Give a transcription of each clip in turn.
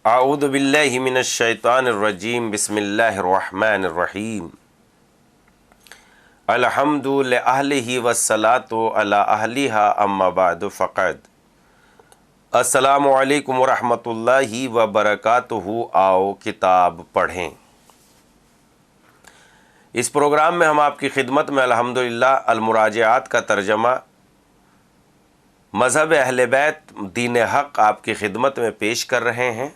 اعوذ باللہ من الشیطان الرجیم بسم اللہ الرحمن الرحیم الحمد لأہلہ والصلاۃ علی اہلہا اما بعد فقد السلام علیکم ورحمۃ اللہ وبرکاتہ۔ آؤ کتاب پڑھیں۔ اس پروگرام میں ہم آپ کی خدمت میں الحمدللہ المراجعات کا ترجمہ مذہب اہل بیت دین حق آپ کی خدمت میں پیش کر رہے ہیں،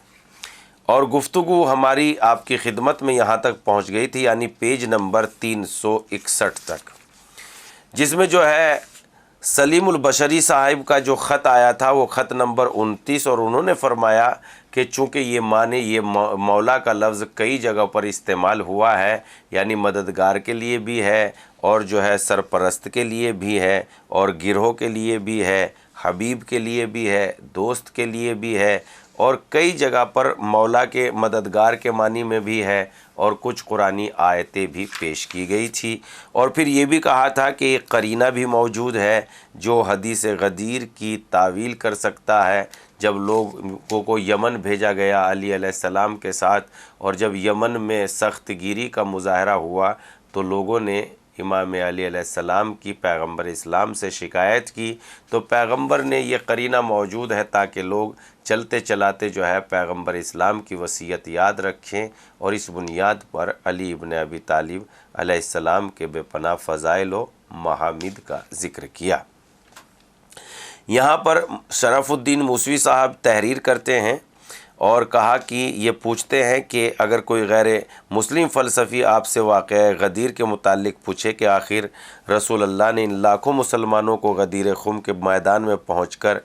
اور گفتگو ہماری آپ کی خدمت میں یہاں تک پہنچ گئی تھی، یعنی پیج نمبر 361 تک، جس میں جو ہے سلیم البشری صاحب کا جو خط آیا تھا وہ خط نمبر 29، اور انہوں نے فرمایا کہ چونکہ یہ مولا کا لفظ کئی جگہ پر استعمال ہوا ہے، یعنی مددگار کے لیے بھی ہے، اور جو ہے سرپرست کے لیے بھی ہے، اور گروہ کے لیے بھی ہے، حبیب کے لیے بھی ہے، دوست کے لیے بھی ہے، اور کئی جگہ پر مولا کے مددگار کے معنی میں بھی ہے، اور کچھ قرآنی آیتیں بھی پیش کی گئی تھی، اور پھر یہ بھی کہا تھا کہ ایک قرینہ بھی موجود ہے جو حدیث غدیر کی تعویل کر سکتا ہے۔ جب لوگوں کو یمن بھیجا گیا علی علیہ السلام کے ساتھ، اور جب یمن میں سخت گیری کا مظاہرہ ہوا تو لوگوں نے امام علی علیہ السلام کی پیغمبر اسلام سے شکایت کی، تو پیغمبر نے یہ قرینہ موجود ہے تاکہ لوگ چلتے چلاتے جو ہے پیغمبر اسلام کی وصیت یاد رکھیں، اور اس بنیاد پر علی ابن ابی طالب علیہ السلام کے بے پناہ فضائل و محامد کا ذکر کیا۔ یہاں پر شرف الدین موسوی صاحب تحریر کرتے ہیں اور کہا کہ یہ پوچھتے ہیں کہ اگر کوئی غیر مسلم فلسفی آپ سے واقعہ غدیر کے متعلق پوچھے کہ آخر رسول اللہ نے ان لاکھوں مسلمانوں کو غدیر خم کے میدان میں پہنچ کر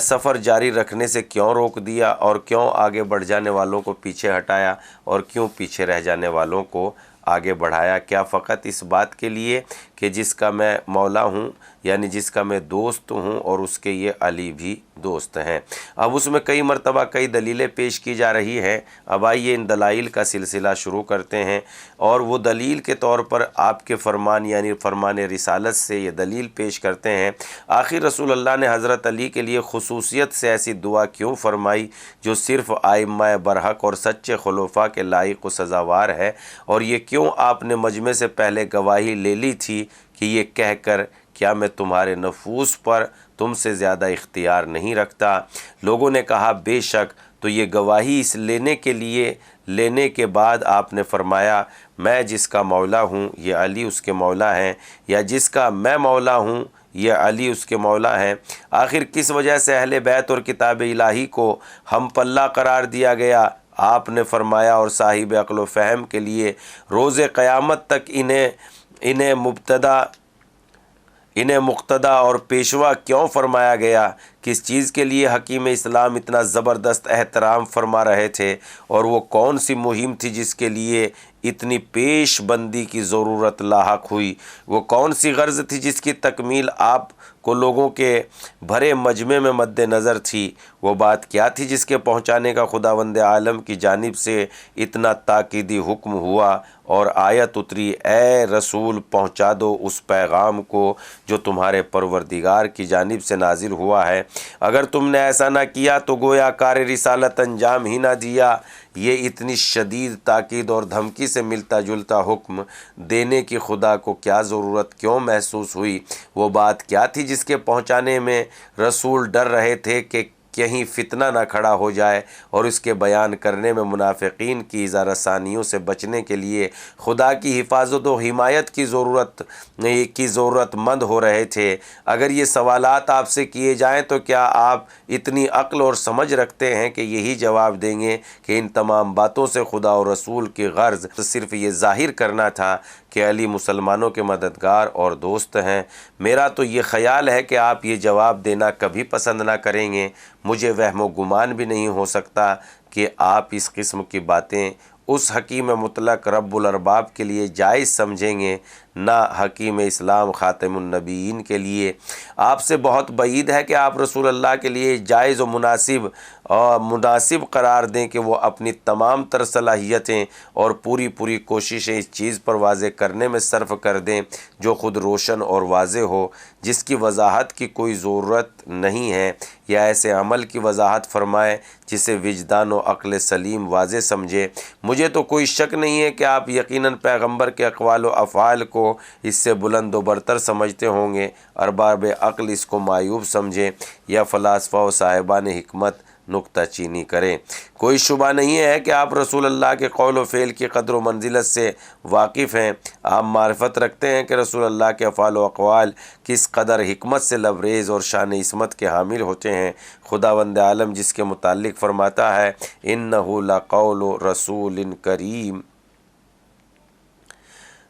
سفر جاری رکھنے سے کیوں روک دیا، اور کیوں آگے بڑھ جانے والوں کو پیچھے ہٹایا، اور کیوں پیچھے رہ جانے والوں کو آگے بڑھایا؟ کیا فقط اس بات کے لیے کہ جس کا میں مولا ہوں، یعنی جس کا میں دوست ہوں، اور اس کے یہ علی بھی دوست ہیں؟ اب اس میں کئی مرتبہ کئی دلیلیں پیش کی جا رہی ہیں۔ اب آئیے ان دلائل کا سلسلہ شروع کرتے ہیں، اور وہ دلیل کے طور پر آپ کے فرمان یعنی فرمان رسالت سے یہ دلیل پیش کرتے ہیں۔ آخر رسول اللہ نے حضرت علی کے لیے خصوصیت سے ایسی دعا کیوں فرمائی جو صرف ائمہ برحق اور سچے خلفاء کے لائق و سزاوار ہے، اور یہ کیوں آپ نے مجمع سے پہلے گواہی لے لی تھی کہ یہ کہہ کر کیا میں تمہارے نفوس پر تم سے زیادہ اختیار نہیں رکھتا؟ لوگوں نے کہا بے شک۔ تو یہ گواہی اس لینے کے بعد آپ نے فرمایا میں جس کا مولا ہوں یہ علی اس کے مولا ہیں، یا جس کا میں مولا ہوں یہ علی اس کے مولا ہیں۔ آخر کس وجہ سے اہل بیت اور کتاب الہی کو ہم پلہ قرار دیا گیا؟ آپ نے فرمایا اور صاحب عقل و فہم کے لیے روز قیامت تک انہیں مقتدا اور پیشوا کیوں فرمایا گیا؟ کس چیز کے لیے حکیم اسلام اتنا زبردست احترام فرما رہے تھے، اور وہ کون سی مہم تھی جس کے لیے اتنی پیش بندی کی ضرورت لاحق ہوئی؟ وہ کون سی غرض تھی جس کی تکمیل آپ کو لوگوں کے بھرے مجمع میں مد نظر تھی؟ وہ بات کیا تھی جس کے پہنچانے کا خداوند عالم کی جانب سے اتنا تاکیدی حکم ہوا اور آیت اتری اے رسول پہنچا دو اس پیغام کو جو تمہارے پروردگار کی جانب سے نازل ہوا ہے؟ اگر تم نے ایسا نہ کیا تو گویا کار رسالت انجام ہی نہ دیا۔ یہ اتنی شدید تاکید اور دھمکی سے ملتا جلتا حکم دینے کی خدا کو کیا ضرورت کیوں محسوس ہوئی؟ وہ بات کیا تھی جس کے پہنچانے میں رسول ڈر رہے تھے کہ کہیں فتنہ نہ کھڑا ہو جائے، اور اس کے بیان کرنے میں منافقین کی ایذا رسانیوں سے بچنے کے لیے خدا کی حفاظت و حمایت کی ضرورت مند ہو رہے تھے؟ اگر یہ سوالات آپ سے کیے جائیں تو کیا آپ اتنی عقل اور سمجھ رکھتے ہیں کہ یہی جواب دیں گے کہ ان تمام باتوں سے خدا اور رسول کی غرض صرف یہ ظاہر کرنا تھا کہ علی مسلمانوں کے مددگار اور دوست ہیں؟ میرا تو یہ خیال ہے کہ آپ یہ جواب دینا کبھی پسند نہ کریں گے۔ مجھے وہم و گمان بھی نہیں ہو سکتا کہ آپ اس قسم کی باتیں اس حکیم مطلق رب الارباب کے لیے جائز سمجھیں گے، نہ حکیم اسلام خاتم النبیین کے لیے۔ آپ سے بہت بعید ہے کہ آپ رسول اللہ کے لیے جائز و مناسب اور مناسب قرار دیں کہ وہ اپنی تمام تر صلاحیتیں اور پوری کوششیں اس چیز پر واضح کرنے میں صرف کر دیں جو خود روشن اور واضح ہو، جس کی وضاحت کی کوئی ضرورت نہیں ہے، یا ایسے عمل کی وضاحت فرمائے جسے وجدان و عقل سلیم واضح سمجھے۔ مجھے تو کوئی شک نہیں ہے کہ آپ یقیناً پیغمبر کے اقوال و افعال کو اس سے بلند و برتر سمجھتے ہوں گے، ارباب عقل اس کو معیوب سمجھیں یا فلاسفہ و صاحبان حکمت نکتہ چینی کریں۔ کوئی شبہ نہیں ہے کہ آپ رسول اللہ کے قول و فعل کی قدر و منزلت سے واقف ہیں۔ آپ معرفت رکھتے ہیں کہ رسول اللہ کے افعال و اقوال کس قدر حکمت سے لبریز اور شان عصمت کے حامل ہوتے ہیں۔ خداوند عالم جس کے متعلق فرماتا ہے انہ لقول رسول کریم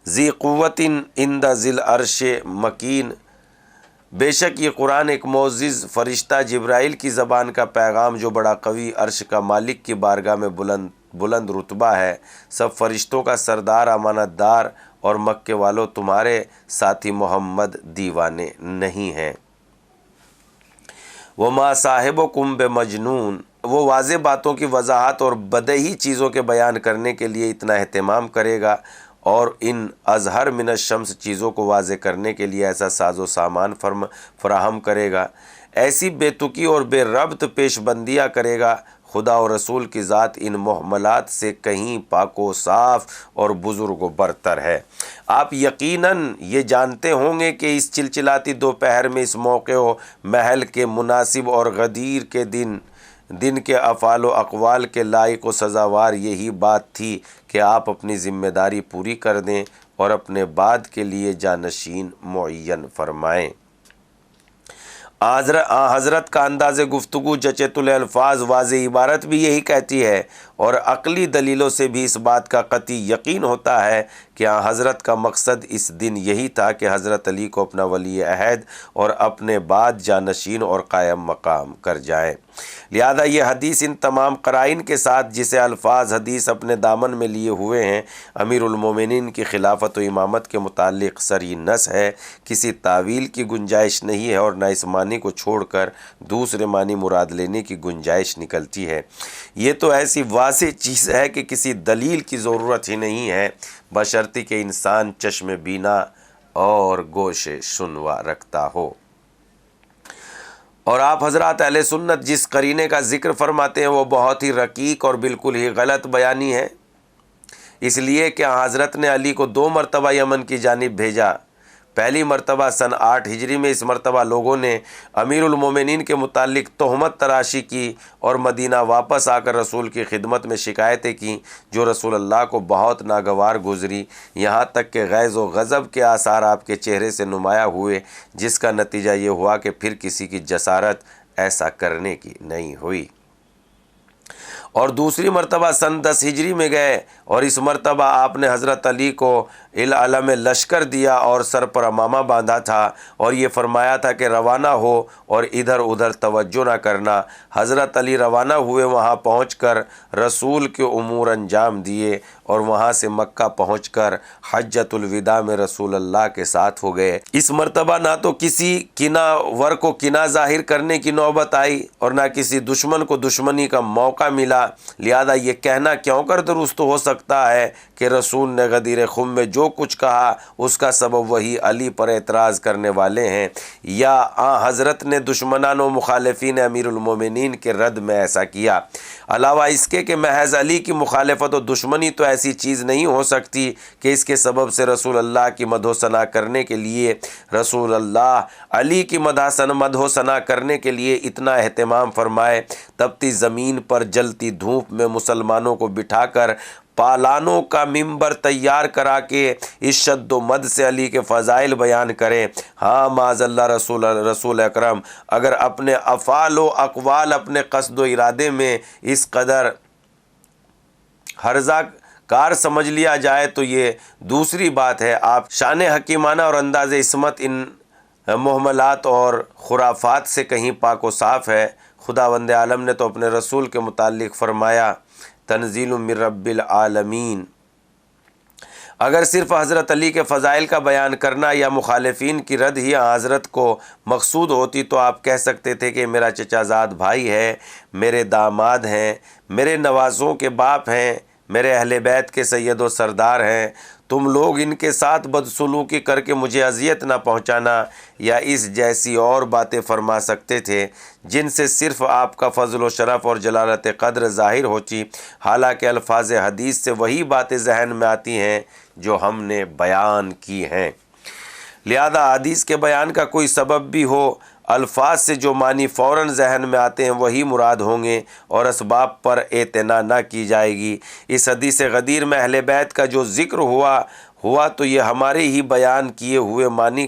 ذی قوت عند ذی العرش مکین، بے شک یہ قرآن ایک معزز فرشتہ جبرائیل کی زبان کا پیغام جو بڑا قوی عرش کا مالک کی بارگاہ میں بلند رتبہ ہے، سب فرشتوں کا سردار امانت دار، اور مکے والوں تمہارے ساتھی محمد دیوانے نہیں ہیں۔ وما صاحبکم بمجنون، وہ واضح باتوں کی وضاحت اور بدیہی چیزوں کے بیان کرنے کے لیے اتنا اہتمام کرے گا، اور ان اظہر من الشمس چیزوں کو واضح کرنے کے لیے ایسا ساز و سامان فراہم کرے گا، ایسی بے تکی اور بے ربط پیش بندیاں کرے گا، خدا اور رسول کی ذات ان محملات سے کہیں پاک و صاف اور بزرگ و برتر ہے۔ آپ یقیناً یہ جانتے ہوں گے کہ اس چلچلاتی دوپہر میں اس موقع و محل کے مناسب اور غدیر کے دن کے افعال و اقوال کے لائق و سزاوار یہی بات تھی کہ آپ اپنی ذمہ داری پوری کر دیں اور اپنے بعد کے لیے جانشین معین فرمائیں۔ حضرت کا انداز گفتگو جچت الفاظ واضح عبارت بھی یہی کہتی ہے، اور عقلی دلیلوں سے بھی اس بات کا قطعی یقین ہوتا ہے کہ حضرت کا مقصد اس دن یہی تھا کہ حضرت علی کو اپنا ولی عہد اور اپنے بعد جانشین اور قائم مقام کر جائیں۔ لہذا یہ حدیث ان تمام قرائن کے ساتھ جسے الفاظ حدیث اپنے دامن میں لیے ہوئے ہیں، امیر المومنین کی خلافت و امامت کے متعلق صریح نص ہے، کسی تعویل کی گنجائش نہیں ہے، اور نہ اس معنی کو چھوڑ کر دوسرے معنی مراد لینے کی گنجائش نکلتی ہے۔ یہ تو ایسی واضح چیز ہے کہ کسی دلیل کی ضرورت ہی نہیں ہے، بشرطی کہ انسان چشم بینا اور گوش شنوا رکھتا ہو۔ اور آپ حضرات اہل سنت جس قرینے کا ذکر فرماتے ہیں وہ بہت ہی رقیق اور بالکل ہی غلط بیانی ہے، اس لیے کہ حضرت نے علی کو 2 مرتبہ یمن کی جانب بھیجا۔ پہلی مرتبہ سن 8 ہجری میں اس مرتبہ لوگوں نے امیر المومنین کے متعلق تہمت تراشی کی اور مدینہ واپس آ کر رسول کی خدمت میں شکایتیں کیں، جو رسول اللہ کو بہت ناگوار گزری، یہاں تک کہ غیظ و غضب کے آثار آپ کے چہرے سے نمایاں ہوئے، جس کا نتیجہ یہ ہوا کہ پھر کسی کی جسارت ایسا کرنے کی نہیں ہوئی۔ اور دوسری مرتبہ سن 10 ہجری میں گئے، اور اس مرتبہ آپ نے حضرت علی کو العلم لشکر دیا اور سر پر امامہ باندھا تھا، اور یہ فرمایا تھا کہ روانہ ہو اور ادھر ادھر توجہ نہ کرنا۔ حضرت علی روانہ ہوئے، وہاں پہنچ کر رسول کے امور انجام دیے، اور وہاں سے مکہ پہنچ کر حجۃ الوداع میں رسول اللہ کے ساتھ ہو گئے۔ اس مرتبہ نہ تو کسی کینہ ور کو کینہ ظاہر کرنے کی نوبت آئی، اور نہ کسی دشمن کو دشمنی کا موقع ملا، لہذا یہ کہنا کیوں کر درست ہو سکتا ہے کہ رسول نے غدیر خم میں جو کچھ کہا اس کا سبب وہی علی پر اعتراض کرنے والے ہیں، یا حضرت نے دشمنان و مخالفین امیر المومنین کے رد میں ایسا کیا۔ علاوہ اس کے کہ محض علی کی مخالفت و دشمنی تو ایسی چیز نہیں ہو سکتی کہ اس کے سبب سے رسول اللہ کی مدح و ثنا کرنے کے لیے رسول اللہ علی کی مدح و ثنا کرنے کے لیے اتنا اہتمام فرمائے۔ تپتی زمین پر جلتی دھوپ میں مسلمانوں کو بٹھا کر پالانوں کا ممبر تیار کرا کے اس شد و مد سے علی کے فضائل بیان کریں۔ ہاں معاذ اللہ، رسول اکرم اگر اپنے افعال و اقوال اپنے قصد و ارادے میں اس قدر ہرزہ کار سمجھ لیا جائے تو یہ دوسری بات ہے۔ آپ شان حکیمانہ اور انداز عصمت ان محملات اور خرافات سے کہیں پاک و صاف ہے۔ خداوند عالم نے تو اپنے رسول کے متعلق فرمایا تنزیل من رب العالمین، اگر صرف حضرت علی کے فضائل کا بیان کرنا یا مخالفین کی رد ہی حضرت کو مقصود ہوتی تو آپ کہہ سکتے تھے کہ میرا چچا زاد بھائی ہے، میرے داماد ہیں، میرے نوازوں کے باپ ہیں، میرے اہل بیت کے سید و سردار ہیں، تم لوگ ان کے ساتھ بدسلوکی کر کے مجھے اذیت نہ پہنچانا، یا اس جیسی اور باتیں فرما سکتے تھے جن سے صرف آپ کا فضل و شرف اور جلالت قدر ظاہر ہوتی، حالانکہ الفاظ حدیث سے وہی باتیں ذہن میں آتی ہیں جو ہم نے بیان کی ہیں۔ لہذا حدیث کے بیان کا کوئی سبب بھی ہو، الفاظ سے جو معنی فوراً ذہن میں آتے ہیں وہی مراد ہوں گے اور اسباب پر اعتنا نہ کی جائے گی۔ اس حدیث غدیر میں اہل بیت کا جو ذکر ہوا تو یہ ہمارے ہی بیان کیے ہوئے معنی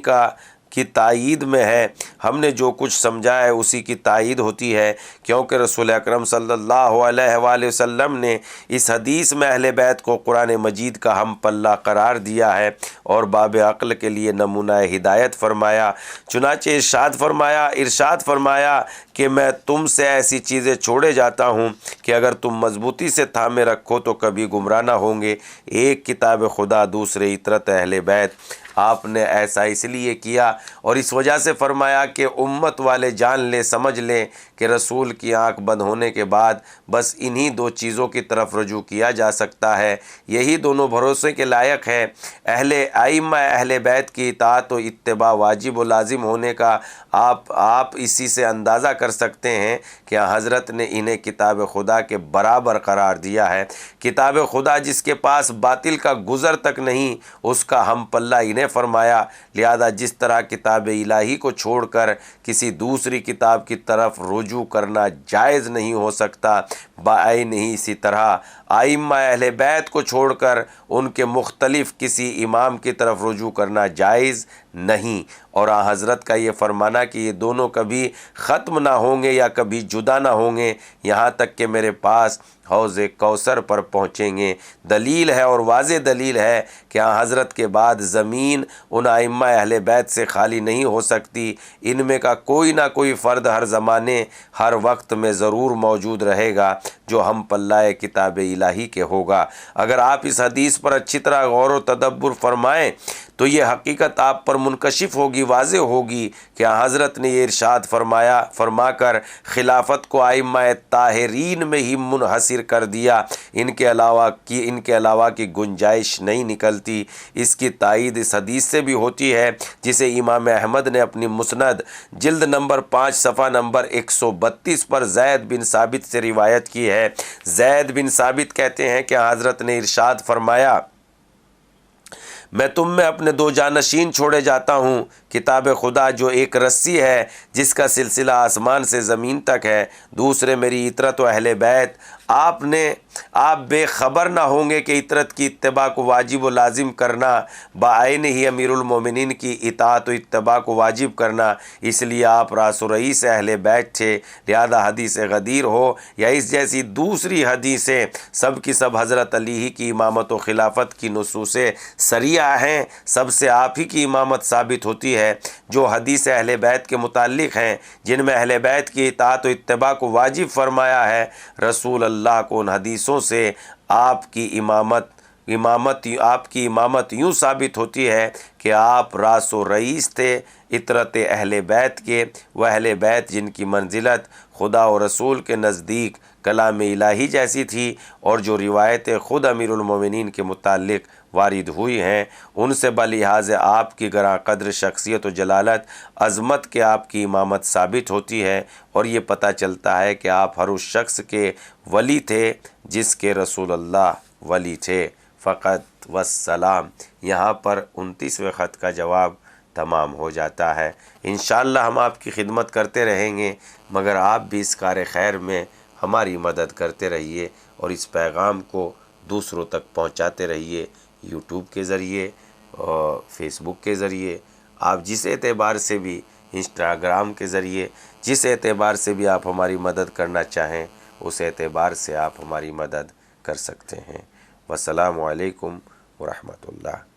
کی تائید میں ہے۔ ہم نے جو کچھ سمجھا ہے اسی کی تائید ہوتی ہے، کیونکہ رسول اکرم صلی اللہ علیہ وآلہ وسلم نے اس حدیث میں اہل بیت کو قرآن مجید کا ہم پلہ قرار دیا ہے اور باب عقل کے لیے نمونہ ہدایت فرمایا۔ چنانچہ ارشاد فرمایا کہ میں تم سے ایسی چیزیں چھوڑے جاتا ہوں کہ اگر تم مضبوطی سے تھامے رکھو تو کبھی گمراہ نہ ہوں گے، ایک کتاب خدا، دوسرے عطرت اہل بیت۔ آپ نے ایسا اس لیے کیا اور اس وجہ سے فرمایا کہ امت والے جان لیں، سمجھ لیں کہ رسول کی آنکھ بند ہونے کے بعد بس انہی دو چیزوں کی طرف رجوع کیا جا سکتا ہے، یہی دونوں بھروسے کے لائق ہے۔ ائمہ اہل بیت کی اطاعت و اتباع واجب و لازم ہونے کا آپ اسی سے اندازہ کر سکتے ہیں کہ حضرت نے انہیں کتاب خدا کے برابر قرار دیا ہے۔ کتاب خدا جس کے پاس باطل کا گزر تک نہیں، اس کا ہم پلہ انہیں فرمایا۔ لہذا جس طرح کتاب الہی کو چھوڑ کر کسی دوسری کتاب کی طرف رجوع کرنا جائز نہیں ہو سکتا، بعین ہی اسی طرح ائمہ اہل بیت کو چھوڑ کر ان کے مختلف کسی امام کی طرف رجوع کرنا جائز نہیں، اور حضرت کا یہ فرمانا کہ یہ دونوں کبھی ختم نہ ہوں گے یا کبھی جدا نہ ہوں گے یہاں تک کہ میرے پاس حوض کوثر پر پہنچیں گے، دلیل ہے اور واضح دلیل ہے کہ حضرت کے بعد زمین ان ائمہ اہل بیت سے خالی نہیں ہو سکتی، ان میں کا کوئی نہ کوئی فرد ہر زمانے ہر وقت میں ضرور موجود رہے گا جو ہم پلہ کتاب الہی کے ہوگا۔ اگر آپ اس حدیث پر اچھی طرح غور و تدبر فرمائیں تو یہ حقیقت آپ پر منکشف ہوگی، واضح ہوگی کہ حضرت نے یہ ارشاد فرما کر خلافت کو ائمہ طاہرین میں ہی منحصر کر دیا، ان کے علاوہ کی گنجائش نہیں نکلتی۔ اس کی تائید اس حدیث سے بھی ہوتی ہے جسے امام احمد نے اپنی مسند جلد نمبر 5 صفحہ نمبر 132 پر زید بن ثابت سے روایت کی ہے۔ زید بن ثابت کہتے ہیں کہ حضرت نے ارشاد فرمایا، میں تم میں اپنے دو جانشین چھوڑے جاتا ہوں، کتاب خدا جو ایک رسی ہے جس کا سلسلہ آسمان سے زمین تک ہے، دوسرے میری عطرت و اہل بیت۔ آپ بے خبر نہ ہوں گے کہ عطرت کی اتباع کو واجب و لازم کرنا بعین ہی امیر المومنین کی اطاعت و اتباع کو واجب کرنا، اس لیے آپ راس و رئیس اہل بیت تھے۔ لہذا حدیث غدیر ہو یا اس جیسی دوسری حدیثیں، سب کی سب حضرت علی ہی کی امامت و خلافت کی نصوص صریحہ ہیں، سب سے آپ ہی کی امامت ثابت ہوتی ہے۔ جو حدیث اہل بیت کے متعلق ہیں جن میں اہل بیت کی اطاعت و اتباع کو واجب فرمایا ہے، رسول اللہ کو ان حدیثوں سے آپ کی امامت یوں ثابت ہوتی ہے کہ آپ راس و رئیس تھے عطرت اہل بیت کے، وہ اہل بیت جن کی منزلت خدا و رسول کے نزدیک کلام الہی جیسی تھی، اور جو روایتیں خود امیر المومنین کے متعلق وارد ہوئی ہیں ان سے بلحاظ آپ کی گراں قدر شخصیت و جلالت عظمت کے آپ کی امامت ثابت ہوتی ہے، اور یہ پتہ چلتا ہے کہ آپ ہر اس شخص کے ولی تھے جس کے رسول اللہ ولی تھے۔ فقط والسلام۔ یہاں پر 29ویں خط کا جواب تمام ہو جاتا ہے۔ انشاءاللہ ہم آپ کی خدمت کرتے رہیں گے، مگر آپ بھی اس کار خیر میں ہماری مدد کرتے رہیے اور اس پیغام کو دوسروں تک پہنچاتے رہیے، یوٹیوب کے ذریعے اور فیس بک کے ذریعے، آپ جس اعتبار سے بھی، انسٹاگرام کے ذریعے، جس اعتبار سے بھی آپ ہماری مدد کرنا چاہیں اس اعتبار سے آپ ہماری مدد کر سکتے ہیں۔ والسلام علیکم ورحمۃ اللہ۔